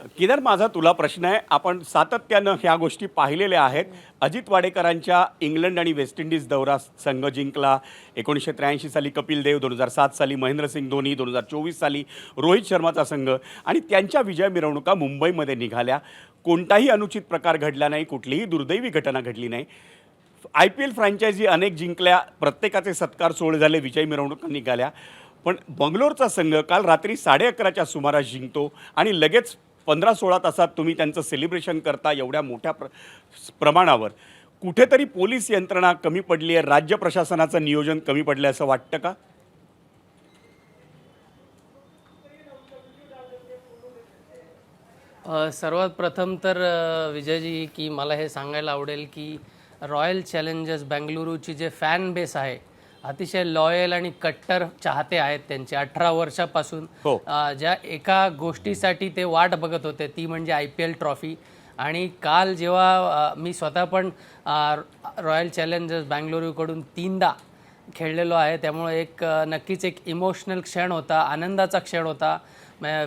केदार, माझा तुला प्रश्न आहे. आपण सातत्यानं ह्या गोष्टी पाहिलेल्या आहेत. अजित वाडेकरांच्या इंग्लंड आणि वेस्ट इंडिज दौरा संघ जिंकला. 1983 साली कपिल देव, 2007 साली महेंद्रसिंग धोनी, 2024 साली रोहित शर्माचा संघ आणि त्यांच्या विजय मिरवणुका मुंबईमध्ये निघाल्या. कोणताही अनुचित प्रकार घडला नाही, कुठलीही दुर्दैवी घटना घडली नाही. IPL फ्रँचायझी अनेक जिंकल्या, प्रत्येकाचे सत्कार सोहळे झाले, विजय मिरवणुका निघाल्या. पण बंगलोरचा संघ काल रात्री 11:30च्या सुमारास जिंकतो आणि लगेच 15-16 तासात तुम्ही त्यांचं सेलिब्रेशन करता एवढ्या मोठ्या प्रमाणावर. कुठेतरी पोलीस यंत्रणा कमी पडली आहे, राज्य प्रशासनाचं नियोजन कमी पडलं असं वाटतं का? सर्वात प्रथम तर विजयजी की मला हे सांगायला आवडेल की रॉयल चॅलेंजर्स बेंगलुरूची जे फॅन बेस आहे अतिशय लॉयल आणि कट्टर चाहते आहेत त्यांचे 18 वर्षापासून. हो. ज्या एका गोष्टीसाठी ते वाट बघत होते ती म्हणजे IPL ट्रॉफी. आणि काल जेव्हा मी स्वतः पण रॉयल चॅलेंजर्स बेंगलुरूकडून 3दा खेळलेलो आहे, त्यामुळे नक्कीच एक इमोशनल क्षण होता, आनंदाचा क्षण होता.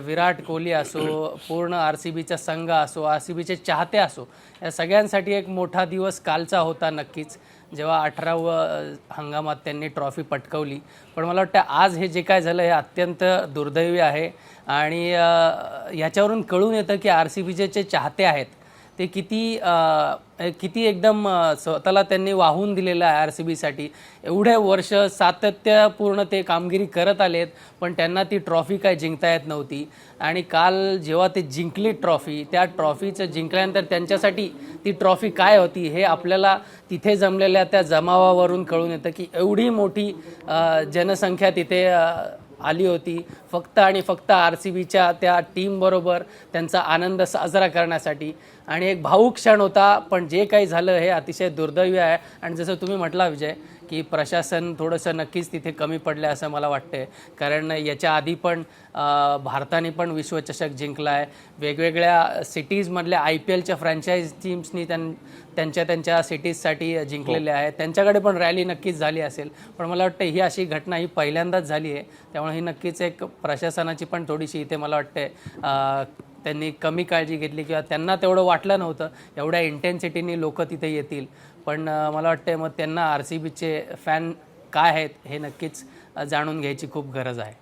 विराट कोहली असो, पूर्ण RCBचा संघ असो, RCBचे चाहते असो, या सगळ्यांसाठी एक मोठा दिवस कालचा होता नक्कीच, जेव्हा 18व्या हंगामात त्यांनी ट्रॉफी पटकवली. पण मला वाटतं आज हे जे काय झालं हे अत्यंत दुर्दैवी आहे. आणि ह्याच्यावरून कळून येतं की RCBचे जे चाहते आहेत ते किती एकदम स्वतःला त्यांनी वाहून दिलेलं आहे RCBसाठी. एवढे वर्ष सातत्यपूर्ण ते कामगिरी करत आलेत, पण त्यांना ती ट्रॉफी काय जिंकता येत नव्हती. आणि काल जेव्हा ते जिंकली ट्रॉफी, त्या ट्रॉफीचं जिंकल्यानंतर त्यांच्यासाठी ती ट्रॉफी काय होती हे आपल्याला तिथे जमलेल्या त्या जमावावरून कळून येतं की एवढी मोठी जनसंख्या तिथे आली होती फक्त आणि फक्त RCBच्या त्या टीमबरोबर त्यांचा आनंद साजरा करण्यासाठी. आणि एक भावूक क्षण होता. पण जे काही झालं हे अतिशय दुर्दैवी आहे. आणि जसं तुम्ही म्हटला विजय की प्रशासन थोडंसं नक्कीच तिथे कमी पडलं असं मला वाटतं. कारण याच्या आधी पण भारताने पण विश्वचषक जिंकला आहे. वेगवेगळ्या सिटीजमधल्या IPLच्या फ्रँचायझी टीम्सनी त्यांच्या सिटीजसाठी जिंकलेले आहेत. त्यांच्याकडे पण रॅली नक्कीच झाली असेल. पण मला वाटतं ही अशी घटना ही पहिल्यांदाच झाली आहे. त्यामुळे ही नक्कीच एक प्रशासनाची पण थोडीशी इथे मला वाटते त्यांनी कमी काळजी घेतली किंवा त्यांना तेवढं वाटलं नव्हतं एवढ्या इंटेन्सिटीने लोक तिथे येतील. पण मला वाटतं मग त्यांना RCBचे फॅन काय आहेत हे नक्कीच जाणून घ्यायची खूप गरज आहे.